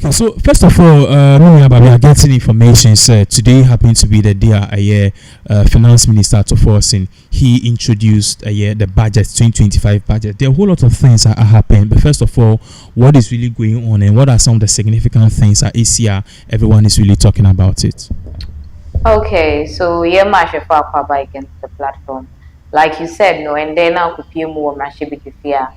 Okay, so first of all, we are getting information. Today happened to be the day Finance Minister to Forson he introduced the budget 2025 budget. There are a whole lot of things that are happening, but first of all, what is really going on and what are some of the significant things that ACR everyone is really talking about it? Okay, so yeah, Masha against the platform, like you said, no, and then now could be more Masha Bikifia,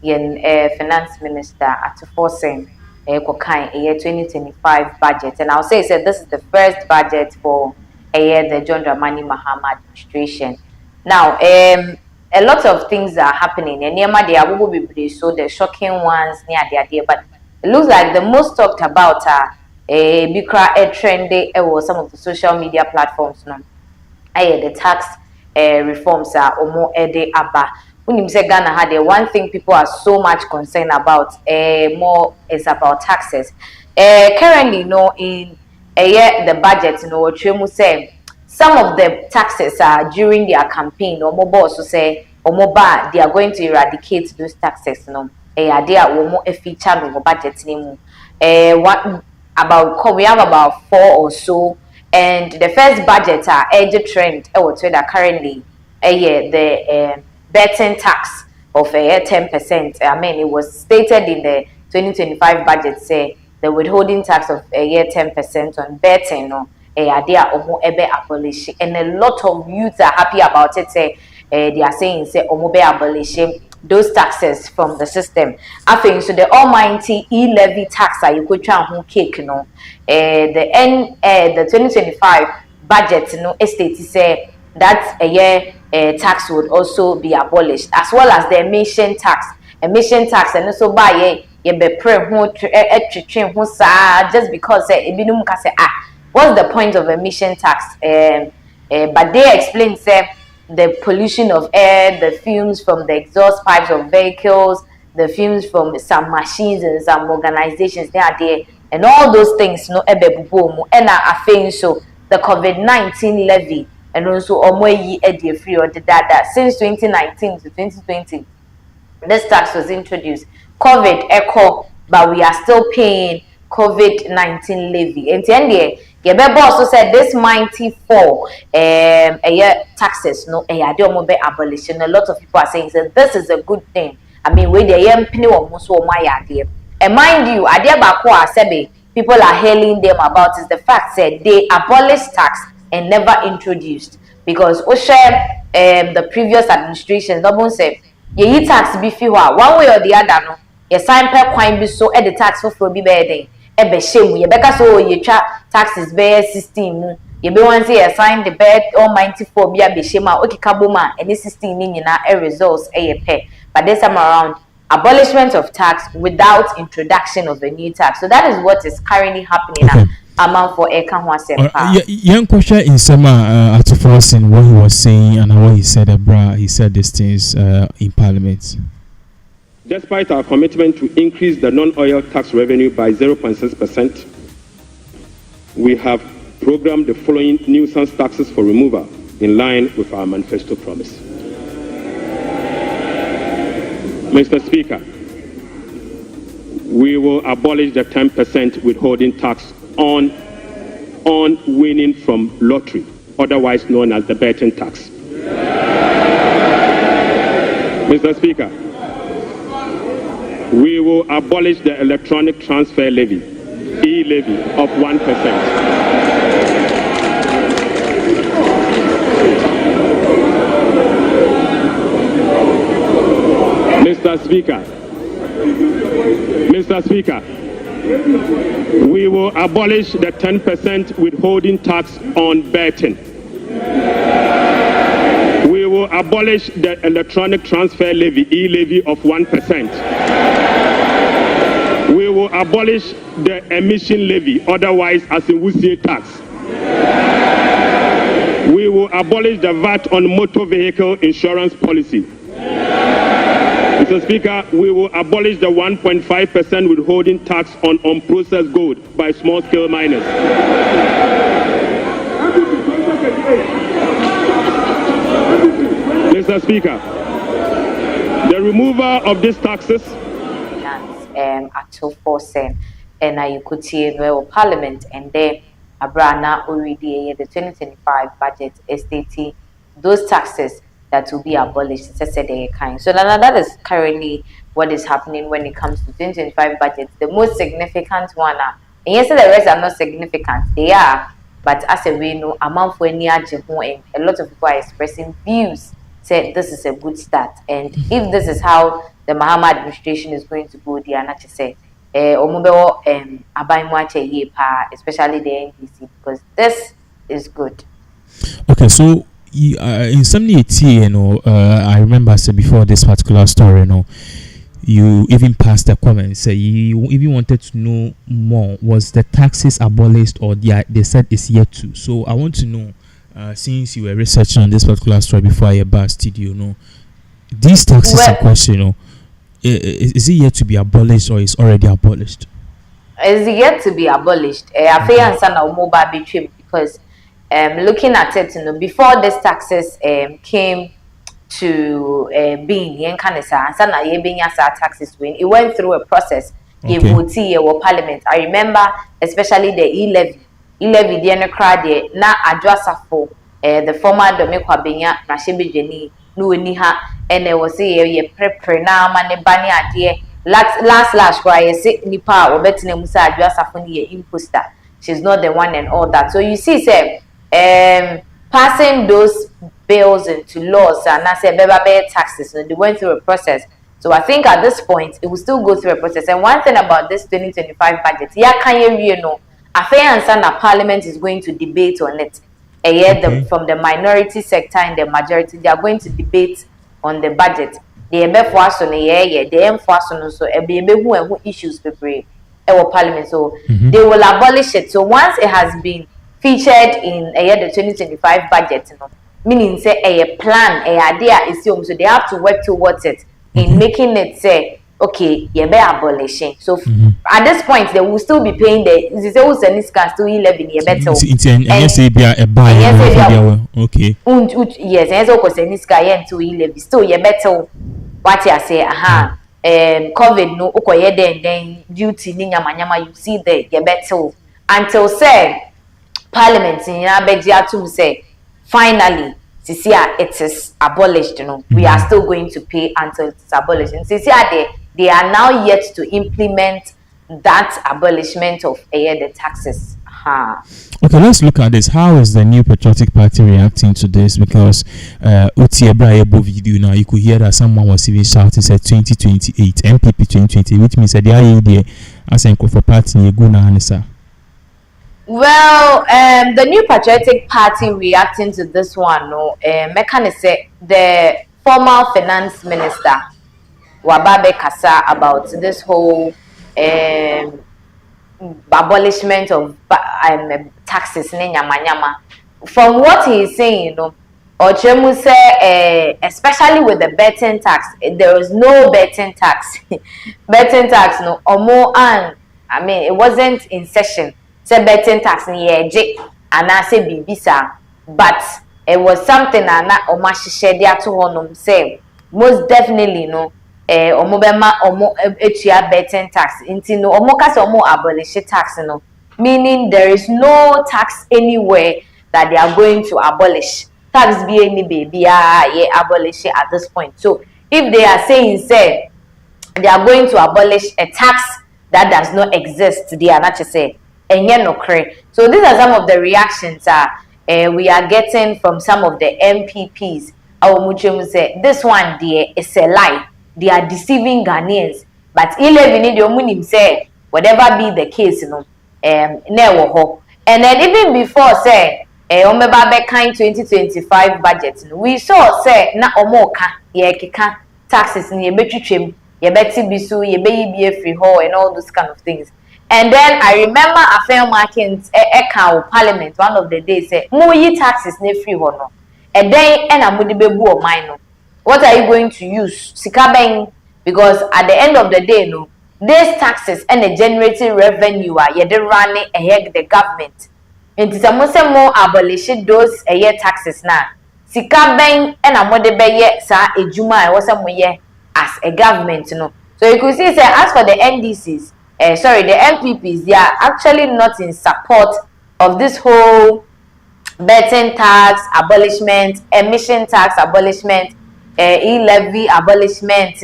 yen Finance Minister at Forson. Year 2025 budget, and I'll say this is the first budget for the John Dramani Mahama administration. Now, a lot of things are happening, and near my day, I will be so the shocking ones near the idea, but it looks like the most talked about are a big trend or some of the social media platforms. No, the tax reforms are more abba. When you say Ghana had one thing people are so much concerned about more is about taxes. Currently, in the budget, what say some of the taxes are during their campaign or mobile also say or mobile they are going to eradicate those taxes. They are more a feature of budget anymore. What about we have about 4 or so, and the first budget are edge trend that currently the betting tax of 10%. I mean, it was stated in the 2025 budget, say the withholding tax of 10% on betting. They are abolished, and a lot of youths are happy about it. Say they are saying say abolishing those taxes from the system. I think so. The almighty E-Levy tax you could try and cake. The 2025 budget, estate say that tax would also be abolished, as well as the emission tax. Emission tax, and also by just because what's the point of emission tax? But they explain the pollution of air, the fumes from the exhaust pipes of vehicles, the fumes from some machines and some organizations they are there, and all those things and I think so the COVID-19 levy. And also, free or the data since 2019 to 2020, this tax was introduced. COVID echo, but we are still paying COVID-19 levy. And then the also said this mighty fall taxes abolition. A lot of people are saying that this is a good thing. I mean, with the penny almost my idea. And mind you, idea people are hailing them about is the fact that they abolished tax and never introduced, because the previous administration double say ye tax before one way or the other no ye sign per coin be so at the tax for be bedding be shame ye beka so ye taxes bear 16 ye be one say ye sign the bed almighty for be a shame okay kaboma and this 16 na a results pay, but this time around abolishment of tax without introduction of a new tax. So that is what is currently happening now. Amount for young question in summer at Forson what he was saying and what he said he said these things in Parliament. Despite our commitment to increase the non-oil tax revenue by 0.6%, we have programmed the following nuisance taxes for removal in line with our manifesto promise. Mr. Speaker, we will abolish the 10% withholding tax on winning from lottery, otherwise known as the betting tax. Mr. Speaker, we will abolish the electronic transfer levy, E-Levy, of 1%. Mr. Speaker, we will abolish the 10% withholding tax on betting. We will abolish the electronic transfer levy, E-Levy, of 1%. We will abolish the emission levy, otherwise as a Wusie tax. We will abolish the VAT on motor vehicle insurance policy. Mr. Speaker, we will abolish the 1.5% withholding tax on unprocessed gold by small-scale miners. Mr. Speaker, the removal of these taxes at Forson. and you could see no parliament and then abrana already the 2025 budget estating those taxes that will be abolished. So now that is currently what is happening when it comes to 2025 budget. The most significant one and yes, the rest are not significant. They are, but as a we know, amount for any and a lot of people are expressing views. Say this is a good start, and if this is how the Mahama administration is going to go, they are not to say, especially the NDC, because this is good. Okay, so in 2018, I remember I said before this particular story, you even passed a comment, say you even wanted to know more. Was the taxes abolished or they said it's yet to? So I want to know, since you were researching on this particular story before I burst studio, these taxes in question, is it yet to be abolished or is already abolished? It's yet to be abolished. Because looking at it, before these taxes came to being taxes when it went through a process. Okay. Parliament. I remember especially the E-Levy. E-Levy the na adwasafo the former Domekwa Benya Mashibi Jenny Nueniha and there was a prepare na mane bani adie last why I say nipa or betting musa adwasafo ni imposter. She's not the one and all that. So you see say passing those bills into laws and I said better taxes, and they went through a process. So I think at this point it will still go through a process. And one thing about this 2025 budget, I understand that Parliament is going to debate on it. From the minority sector and the majority, they are going to debate on the budget. They who issues Parliament. So they will abolish it. So once it has been featured in the 2025 budget, meaning say a plan, a idea is so they have to work towards it in making it say, okay, you be abolishing. So at this point, they will still be paying the still E-Levy you better. Okay. Yes, and so because any sky to E-Levy still you better. What you say, COVID no then duty ni nyama you see there you better until say Parliament in Abedia to say finally Sisia it is abolished. We are still going to pay until it's abolished. And Sisia they are now yet to implement that abolishment of the taxes. Okay, let's look at this. How is the New Patriotic Party reacting to this? Because video now, you could hear that someone was even shouting, said 2028, MPP 2028, which means that they are here as a for party. Well, the New Patriotic Party reacting to this one, say the former finance minister Wababe Kasa about this whole abolishment of taxes from what he is saying, Ochemu say, especially with the betting tax, there is no betting tax. Betting tax, more and I mean, it wasn't in session. Say betting tax ni yeje, and I say bibisa, but it was something that na omashishe dia to honum say most definitely omobema omo etua betting tax. Inti no omo kase omo abolish tax meaning there is no tax anywhere that they are going to abolish. Tax be any baby abolish it at this point. So if they are saying say they are going to abolish a tax that does not exist, they are not to say so these are some of the reactions we are getting from some of the MPPs. Say this one there is a lie. They are deceiving Ghanaians. But E-Levy say whatever be the case, and then even before say kind 2025 budget, we saw say na omoka kika taxes ni yebetwetwem yebeti bisu yebeyi free hall and all those kind of things. And then I remember a fair market Parliament one of the days say muyi taxes ne free one. And then bebu or mine. What are you going to use? Sikaben, because at the end of the day, these taxes and the generating revenue are running ahead the government. And it's a more abolish those taxes now. Sikaben and amodebe sa ejuma was some as a government, So you could see say as for the NDCs, sorry, the MPPs, they are actually not in support of this whole betting tax abolishment, emission tax abolishment, E-Levy abolishment,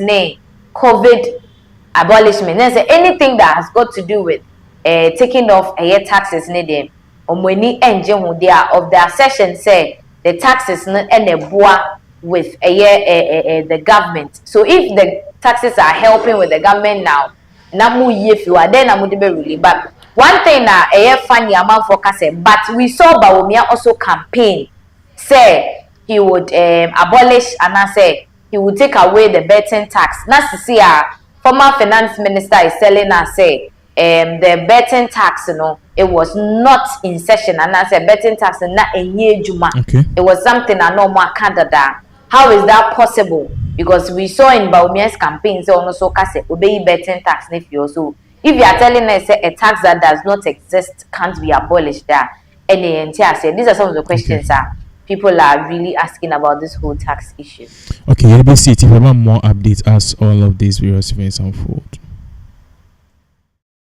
COVID abolishment. Then say anything that has got to do with taking off taxes, omweni engine who they are of their session say the taxes and the with the government. So if the taxes are helping with the government now, namu if you are then namu be really. But one thing na funny amount for kase, but we saw Bawumia also campaign say he would abolish and I say he would take away the betting tax. Now see former finance minister is telling us say the betting tax, it was not in session, and I said betting tax not a year juma. Okay. It was something I know more Canada. How is that possible? Because we saw in Baumia's campaign, so also kase obey betting tax if you also if you are telling us a tax that does not exist can't be abolished there. And say these are some of the questions people are really asking about this whole tax issue. Okay, LBC, if you want more updates as all of these various events unfold.